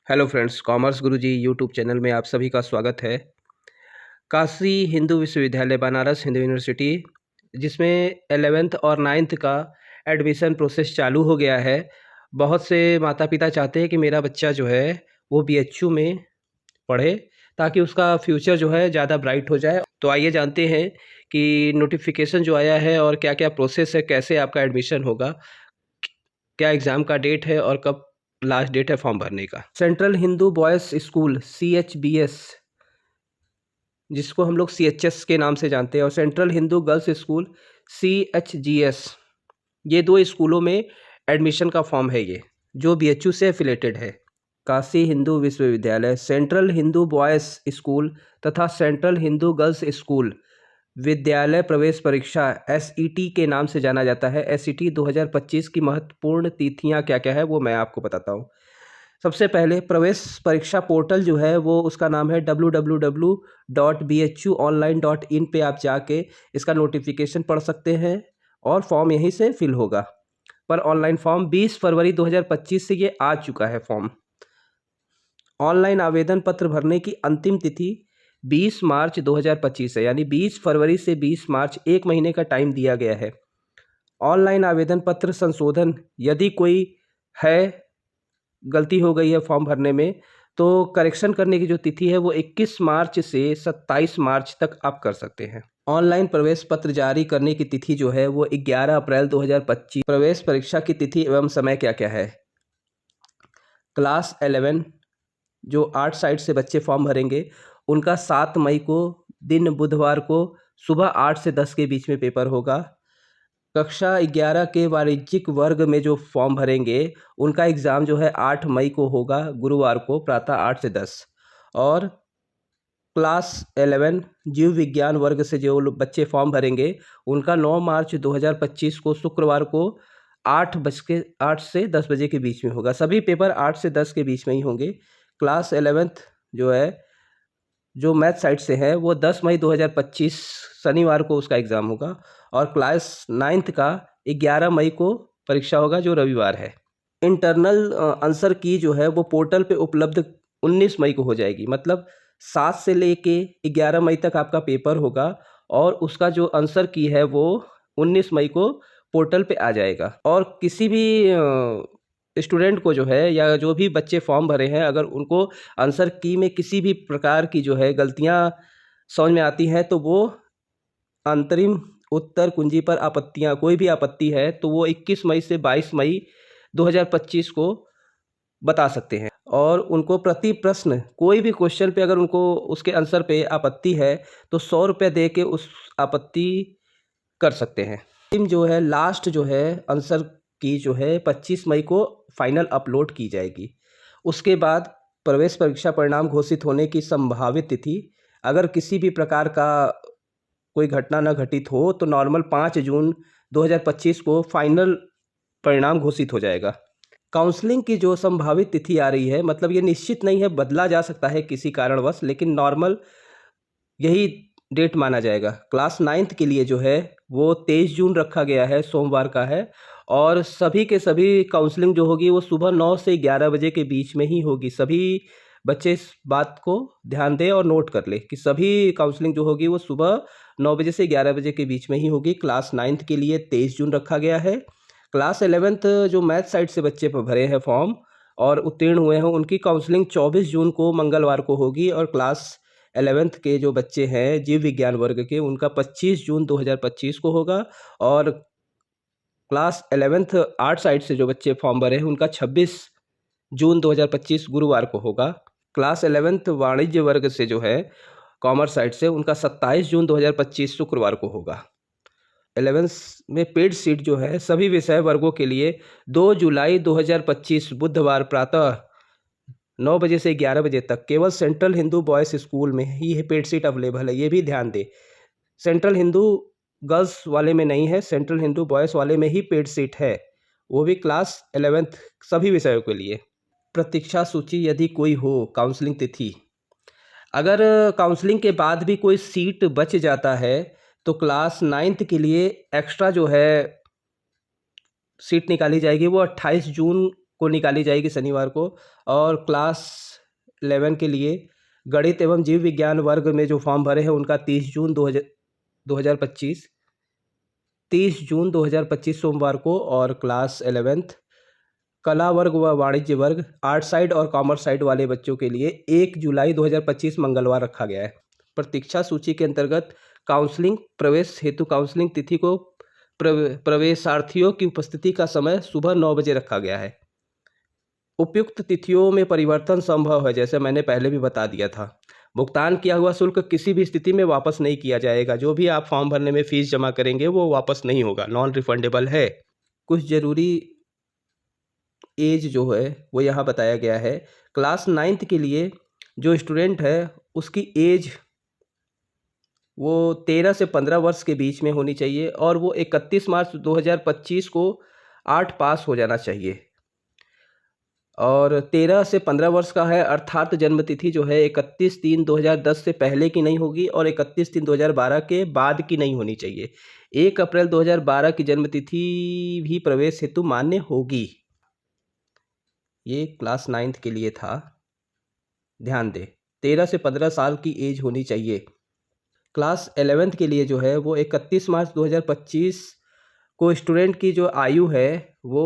Hello friends, commerce गुरुजी YouTube channel में आप सभी का स्वागत है। काशी हिंदू विश्वविद्यालय बनारस हिंदू यूनिवर्सिटी, जिसमें 11th और 9th का एडमिशन प्रोसेस चालू हो गया है। बहुत से माता पिता चाहते हैं कि मेरा बच्चा जो है वो बीएचयू में पढ़े, ताकि उसका फ्यूचर जो है ज़्यादा ब्राइट हो जाए। तो आइए जानते हैं कि नोटिफिकेशन जो आया है और क्या क्या प्रोसेस है, कैसे आपका एडमिशन होगा, क्या एग्ज़ाम का डेट है और कब लास्ट डेट है फॉर्म भरने का। Central Hindu boys school CHBS, जिसको हम लोग CHS के नाम से जानते हैं, और central Hindu girls school CHGS, ये दो स्कूलों में एडमिशन का फॉर्म है ये, जो BHU से एफिलेटेड है। काशी हिंदू विश्वविद्यालय, सेंट्रल हिंदू बॉयज़ स्कूल तथा सेंट्रल हिंदू गर्ल्स स्कूल विद्यालय प्रवेश परीक्षा SET के नाम से जाना जाता है। SET 2025 की महत्वपूर्ण तिथियां क्या क्या है वो मैं आपको बताता हूँ। सबसे पहले प्रवेश परीक्षा पोर्टल जो है वो उसका नाम है www.bhuonline.in पे आप जाके इसका नोटिफिकेशन पढ़ सकते हैं और फॉर्म यहीं से फिल होगा। पर ऑनलाइन फॉर्म 20 फरवरी 2025 से ये आ चुका है फॉर्म। ऑनलाइन आवेदन पत्र भरने की अंतिम तिथि 20 मार्च 2025 है, यानी 20 फरवरी से 20 मार्च, एक महीने का टाइम दिया गया है। ऑनलाइन आवेदन पत्र संशोधन, यदि कोई है गलती हो गई है फॉर्म भरने में, तो करेक्शन करने की जो तिथि है वो 21 मार्च से 27 मार्च तक आप कर सकते हैं। ऑनलाइन प्रवेश पत्र जारी करने की तिथि जो है वो 11 अप्रैल 2025। प्रवेश परीक्षा की तिथि एवं समय क्या क्या है। क्लास 11 जो 8 साइड से बच्चे फॉर्म भरेंगे, उनका 7 मई को दिन बुधवार को सुबह 8 से 10 के बीच में पेपर होगा। कक्षा 11 के वाणिज्यिक वर्ग में जो फॉर्म भरेंगे, उनका एग्ज़ाम जो है 8 मई को होगा, गुरुवार को प्रातः 8 से 10। और क्लास 11 जीव विज्ञान वर्ग से जो बच्चे फॉर्म भरेंगे, उनका 9 मार्च 2025 को शुक्रवार को 8 से 10 बजे के बीच में होगा। सभी पेपर 8 से 10 के बीच में ही होंगे। क्लास 11th जो है, जो मैथ साइड से है, वो 10 मई 2025 शनिवार को उसका एग्ज़ाम होगा। और क्लास 9th का 11 मई को परीक्षा होगा, जो रविवार है। इंटरनल आंसर की जो है वो पोर्टल पे उपलब्ध 19 मई को हो जाएगी। मतलब 7 से लेके 11 मई तक आपका पेपर होगा और उसका जो आंसर की है वो 19 मई को पोर्टल पे आ जाएगा। और किसी भी स्टूडेंट को जो है, या जो भी बच्चे फॉर्म भरे हैं, अगर उनको आंसर की में किसी भी प्रकार की जो है गलतियां समझ में आती हैं, तो वो अंतरिम उत्तर कुंजी पर आपत्तियां, कोई भी आपत्ति है तो वो 21 मई से 22 मई 2025 को बता सकते हैं। और उनको प्रति प्रश्न कोई भी क्वेश्चन पे अगर उनको उसके आंसर पे आपत्ति है तो 100 रुपये दे के उस आपत्ति कर सकते हैं। टीम जो है, लास्ट जो है आंसर की जो है 25 मई को फाइनल अपलोड की जाएगी। उसके बाद प्रवेश परीक्षा परिणाम घोषित होने की संभावित तिथि, अगर किसी भी प्रकार का कोई घटना न घटित हो, तो नॉर्मल 5 जून 2025 को फाइनल परिणाम घोषित हो जाएगा। काउंसलिंग की जो संभावित तिथि आ रही है, मतलब ये निश्चित नहीं है, बदला जा सकता है किसी कारणवश, लेकिन नॉर्मल यही डेट माना जाएगा। क्लास 9th के लिए जो है वो 23 जून रखा गया है, सोमवार का है। और सभी के सभी काउंसलिंग जो होगी वो सुबह 9 से 11 बजे के बीच में ही होगी। सभी बच्चे इस बात को ध्यान दें और नोट कर ले कि सभी काउंसलिंग जो होगी वो सुबह 9 बजे से 11 बजे के बीच में ही होगी। क्लास 9th के लिए 23 जून रखा गया है। क्लास 11th जो मैथ साइड से बच्चे भरे हैं फॉर्म और उत्तीर्ण हुए हैं, उनकी काउंसलिंग 24 जून को मंगलवार को होगी। और क्लास 11th के जो बच्चे हैं जीव विज्ञान वर्ग के, उनका 25 जून 2025 को होगा। और क्लास 11th आर्ट साइड से जो बच्चे फॉर्म भरे हैं, उनका 26 जून 2025 गुरुवार को होगा। क्लास 11th वाणिज्य वर्ग से जो है, कॉमर्स साइड से, उनका 27 जून 2025 शुक्रवार को होगा। 11th में पेड सीट जो है सभी विषय वर्गों के लिए 2 जुलाई 2025 बुधवार प्रातः 9 बजे से 11 बजे तक केवल सेंट्रल हिंदू बॉयज़ स्कूल में ही पेड सीट अवेलेबल है। ये भी ध्यान दें, सेंट्रल हिंदू गर्ल्स वाले में नहीं है, सेंट्रल हिंदू बॉयज़ वाले में ही पेड सीट है, वो भी क्लास 11th सभी विषयों के लिए। प्रतीक्षा सूची यदि कोई हो, काउंसलिंग तिथि, अगर काउंसलिंग के बाद भी कोई सीट बच जाता है तो क्लास 9th के लिए एक्स्ट्रा जो है सीट निकाली जाएगी, वो 28 जून को निकाली जाएगी शनिवार को। और क्लास 11 के लिए गणित एवं जीव विज्ञान वर्ग में जो फॉर्म भरे हैं उनका 30 जून 2025 सोमवार को, और क्लास 11th कला वर्ग व वाणिज्य वर्ग, आर्ट साइड और कॉमर्स साइड वाले बच्चों के लिए 1 जुलाई 2025 मंगलवार रखा गया है। प्रतीक्षा सूची के अंतर्गत काउंसलिंग प्रवेश हेतु काउंसलिंग तिथि को प्रवेशार्थियों की उपस्थिति का समय सुबह 9 बजे रखा गया है। उपयुक्त तिथियों में परिवर्तन संभव है, जैसे मैंने पहले भी बता दिया था। भुगतान किया हुआ शुल्क किसी भी स्थिति में वापस नहीं किया जाएगा। जो भी आप फॉर्म भरने में फीस जमा करेंगे वो वापस नहीं होगा, नॉन रिफंडेबल है। कुछ ज़रूरी एज जो है वो यहाँ बताया गया है। क्लास 9th के लिए जो स्टूडेंट है उसकी एज वो 13 से 15 वर्ष के बीच में होनी चाहिए, और वो 31 मार्च 2025 को 8 पास हो जाना चाहिए। और 13 से 15 वर्ष का है अर्थात जन्मतिथि जो है 31/3/2010 से पहले की नहीं होगी और 31/3/2012 के बाद की नहीं होनी चाहिए। 1 अप्रैल 2012 की जन्मतिथि भी प्रवेश हेतु मान्य होगी। ये क्लास 9th के लिए था, ध्यान दें। 13 से 15 साल की एज होनी चाहिए। क्लास 11th के लिए जो है वो 31 मार्च 2025 को स्टूडेंट की जो आयु है वो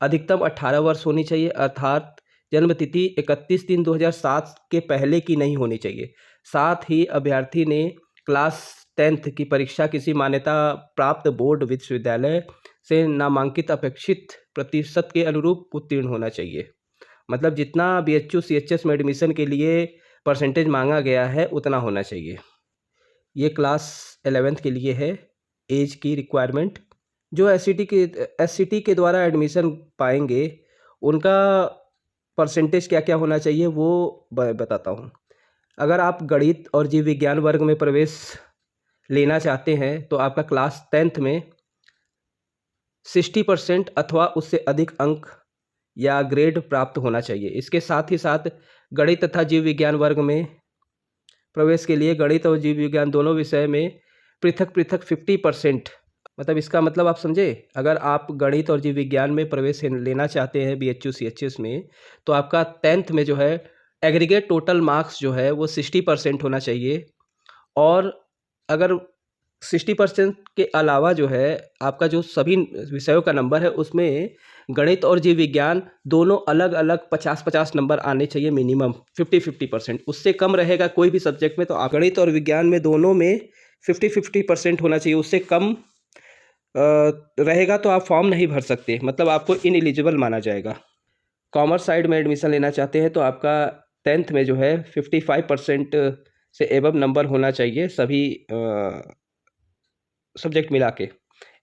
अधिकतम 18 वर्ष होनी चाहिए, अर्थात जन्मतिथि 31/3/2007 के पहले की नहीं होनी चाहिए। साथ ही अभ्यर्थी ने क्लास 10th की परीक्षा किसी मान्यता प्राप्त बोर्ड विश्वविद्यालय से नामांकित अपेक्षित प्रतिशत के अनुरूप उत्तीर्ण होना चाहिए। मतलब जितना BHU CHS में एडमिशन के लिए परसेंटेज मांगा गया है उतना होना चाहिए। ये क्लास 11th के लिए है एज की रिक्वायरमेंट। जो SCT के द्वारा एडमिशन पाएंगे उनका परसेंटेज क्या क्या होना चाहिए वो बताता हूँ। अगर आप गणित और जीव विज्ञान वर्ग में प्रवेश लेना चाहते हैं तो आपका क्लास 10th में 60% अथवा उससे अधिक अंक या ग्रेड प्राप्त होना चाहिए। इसके साथ ही साथ गणित तथा जीव विज्ञान वर्ग में प्रवेश के लिए गणित और जीव विज्ञान दोनों विषय में पृथक 50%, मतलब इसका मतलब आप समझे। अगर आप गणित और जीव विज्ञान में प्रवेश लेना चाहते हैं BHU CHS में, तो आपका 10th में जो है एग्रीगेट टोटल मार्क्स जो है वो 60% होना चाहिए। और अगर 60% के अलावा जो है आपका जो सभी विषयों का नंबर है उसमें गणित और जीव विज्ञान दोनों अलग अलग 50-50 नंबर आने चाहिए, मिनिमम 50-50%। उससे कम रहेगा कोई भी सब्जेक्ट में तो आप गणित और विज्ञान में दोनों में 50-50% होना चाहिए। उससे कम रहेगा तो आप फॉर्म नहीं भर सकते, मतलब आपको इनएलिजिबल माना जाएगा। कॉमर्स साइड में एडमिशन लेना चाहते हैं तो आपका 10th में जो है 55% से एबव नंबर होना चाहिए सभी सब्जेक्ट मिला के।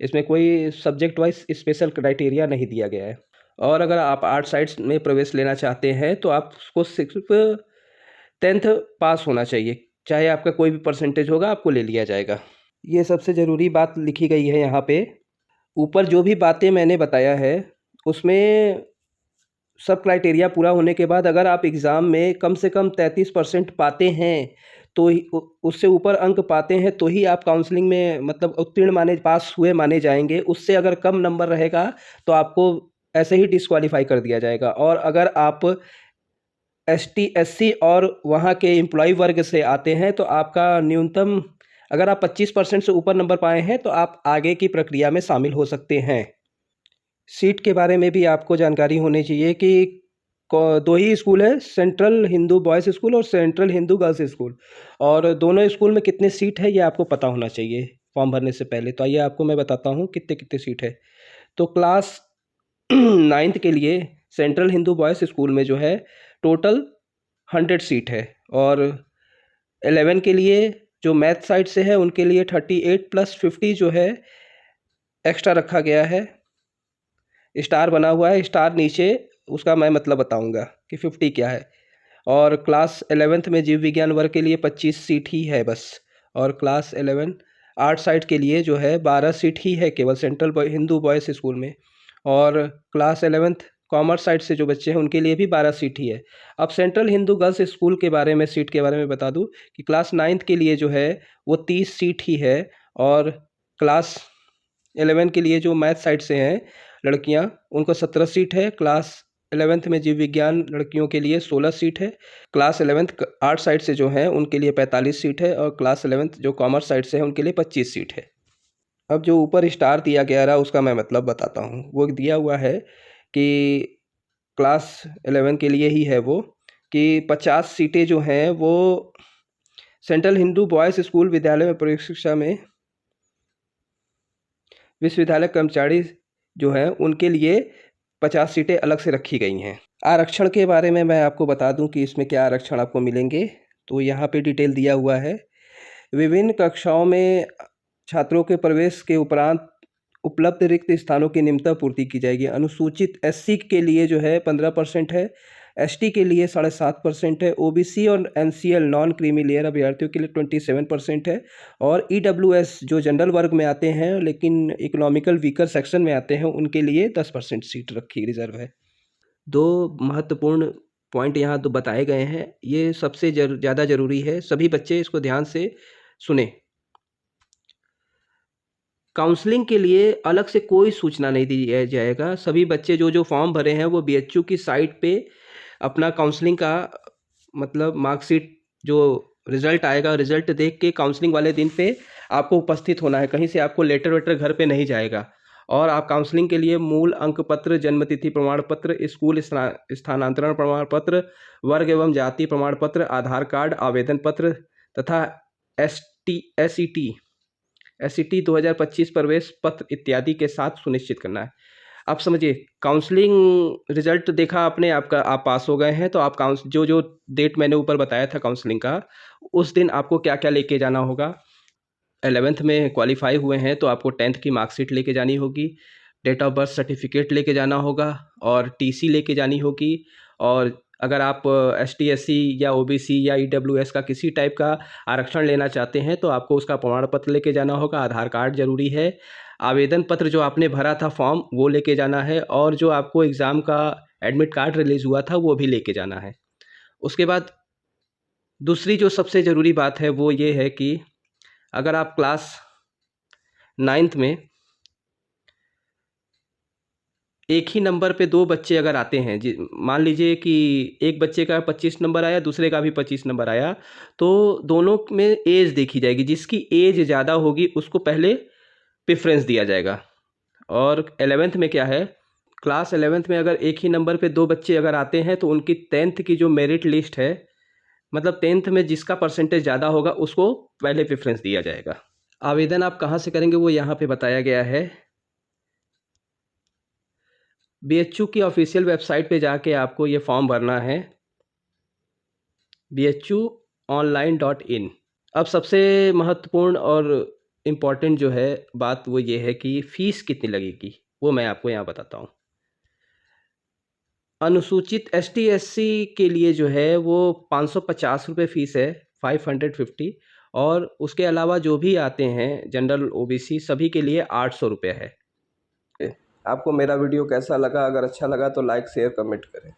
इसमें कोई सब्जेक्ट वाइज स्पेशल क्राइटेरिया नहीं दिया गया है। और अगर आप आर्ट साइड्स में प्रवेश लेना चाहते हैं तो आपको सिर्फ 10th पास होना चाहिए, चाहे आपका कोई भी परसेंटेज होगा आपको ले लिया जाएगा। ये सबसे ज़रूरी बात लिखी गई है यहाँ पे। ऊपर जो भी बातें मैंने बताया है उसमें सब क्राइटेरिया पूरा होने के बाद अगर आप एग्ज़ाम में कम से कम 33% पाते हैं तो ही उससे ऊपर अंक पाते हैं तो ही आप काउंसलिंग में मतलब उत्तीर्ण पास हुए माने जाएंगे। उससे अगर कम नंबर रहेगा तो आपको ऐसे ही डिस्क्वालीफाई कर दिया जाएगा। और अगर आप ST SC और वहाँ के एम्प्लॉय वर्ग से आते हैं तो आपका न्यूनतम अगर आप 25% से ऊपर नंबर पाए हैं तो आप आगे की प्रक्रिया में शामिल हो सकते हैं। सीट के बारे में भी आपको जानकारी होनी चाहिए कि 2 ही स्कूल है, सेंट्रल हिंदू बॉयज़ स्कूल और सेंट्रल हिंदू गर्ल्स स्कूल, और दोनों स्कूल में कितने सीट है ये आपको पता होना चाहिए फॉर्म भरने से पहले। तो आइए आपको मैं बताता हूँ कितने कितने सीट है। तो क्लास 9th के लिए सेंट्रल हिंदू बॉयज़ स्कूल में जो है टोटल 100 सीट है, और 11 के लिए जो मैथ साइड से है उनके लिए 38 + 50 जो है एक्स्ट्रा रखा गया है। स्टार बना हुआ है, स्टार नीचे उसका मैं मतलब बताऊंगा कि 50 क्या है। और क्लास 11th में जीव विज्ञान वर्ग के लिए 25 सीट ही है बस। और क्लास 11 आर्ट साइड के लिए जो है 12 सीट ही है केवल सेंट्रल हिंदू बॉयज़ स्कूल में। और क्लास 11th कॉमर्स साइड से जो बच्चे हैं उनके लिए भी 12 सीट ही है। अब सेंट्रल हिंदू गर्ल्स स्कूल के बारे में सीट के बारे में बता दूं कि क्लास 9th के लिए जो है वो 30 सीट ही है, और क्लास 11 के लिए जो मैथ साइड से हैं लड़कियां उनको 17 सीट है। क्लास 11th में जीव विज्ञान लड़कियों के लिए 16 सीट है। क्लास 11th आर्ट साइड से जो है उनके लिए 45 सीट है और क्लास 11th जो कॉमर्स साइड से है उनके लिए 25 सीट है। अब जो ऊपर स्टार दिया गया रहा उसका मैं मतलब बताता हूँ। वो दिया हुआ है कि क्लास 11 के लिए ही है वो, कि 50 सीटें जो हैं वो सेंट्रल हिंदू बॉयज़ स्कूल विद्यालय में प्रवेश शिक्षा में विश्वविद्यालय कर्मचारी जो हैं उनके लिए 50 सीटें अलग से रखी गई हैं। आरक्षण के बारे में मैं आपको बता दूं कि इसमें क्या आरक्षण आपको मिलेंगे। तो यहाँ पे डिटेल दिया हुआ है। विभिन्न कक्षाओं में छात्रों के प्रवेश के उपरांत उपलब्ध रिक्त स्थानों की नियमित पूर्ति की जाएगी। अनुसूचित एससी के लिए जो है 15% है, एसटी के लिए 7.5% है, ओबीसी और एनसीएल नॉन क्रीमी लेयर अभ्यर्थियों के लिए 27% है और ईडब्ल्यूएस जो जनरल वर्ग में आते हैं लेकिन इकोनॉमिकल वीकर सेक्शन में आते हैं उनके लिए 10% सीट रखी रिजर्व है। दो महत्वपूर्ण पॉइंट यहाँ तो बताए गए हैं, ये सबसे ज़्यादा ज़रूरी है, सभी बच्चे इसको ध्यान से सुने। काउंसलिंग के लिए अलग से कोई सूचना नहीं दिया जाएगा। सभी बच्चे जो फॉर्म भरे हैं वो बीएचयू की साइट पे अपना काउंसलिंग का मतलब मार्कशीट जो रिज़ल्ट आएगा, रिज़ल्ट देख के काउंसलिंग वाले दिन पे आपको उपस्थित होना है। कहीं से आपको लेटर वेटर घर पे नहीं जाएगा और आप काउंसलिंग के लिए मूल अंक पत्र, जन्मतिथि प्रमाण पत्र, स्कूल स्थानांतरण प्रमाण पत्र, वर्ग एवं जाति प्रमाण पत्र, आधार कार्ड, आवेदन पत्र तथा एसईटी 2025 प्रवेश पत्र इत्यादि के साथ सुनिश्चित करना है। आप समझिए, काउंसलिंग रिजल्ट देखा आपने, आपका आप पास हो गए हैं तो आप जो डेट मैंने ऊपर बताया था काउंसलिंग का, उस दिन आपको क्या क्या लेके जाना होगा। 11th में क्वालिफाई हुए हैं तो आपको 10th की मार्कशीट लेके जानी होगी, डेट ऑफ बर्थ सर्टिफिकेट लेके जाना होगा और टीसी लेके जानी होगी। और अगर आप एसटी एससी या ओबीसी या ईडब्ल्यूएस का किसी टाइप का आरक्षण लेना चाहते हैं तो आपको उसका प्रमाण पत्र लेके जाना होगा, आधार कार्ड जरूरी है, आवेदन पत्र जो आपने भरा था फॉर्म वो लेके जाना है और जो आपको एग्ज़ाम का एडमिट कार्ड रिलीज़ हुआ था वो भी लेके जाना है। उसके बाद दूसरी जो सबसे ज़रूरी बात है वो ये है कि अगर आप क्लास 9th में एक ही नंबर पे दो बच्चे अगर आते हैं, मान लीजिए कि एक बच्चे का 25 नंबर आया, दूसरे का भी 25 नंबर आया, तो दोनों में एज देखी जाएगी। जिसकी एज ज़्यादा होगी उसको पहले प्रेफरेंस दिया जाएगा। और 11th में क्या है, क्लास 11th में अगर एक ही नंबर पे दो बच्चे अगर आते हैं तो उनकी 10th की जो मेरिट लिस्ट है, मतलब 10th में जिसका परसेंटेज ज़्यादा होगा उसको पहले प्रेफरेंस दिया जाएगा। आवेदन आप कहाँ से करेंगे वो यहाँ पे बताया गया है। बीएचयू की ऑफिशियल वेबसाइट पे जाके आपको ये फॉर्म भरना है, bhuonline.in। अब सबसे महत्वपूर्ण और इम्पॉर्टेंट जो है बात वो ये है कि फ़ीस कितनी लगेगी, वो मैं आपको यहाँ बताता हूँ। अनुसूचित एसटी एससी के लिए जो है वो 550 रुपये फ़ीस है, 550। और उसके अलावा जो भी आते हैं जनरल ओबीसी सभी के लिए 800 रुपये है। आपको मेरा वीडियो कैसा लगा? अगर अच्छा लगा तो लाइक शेयर कमेंट करें।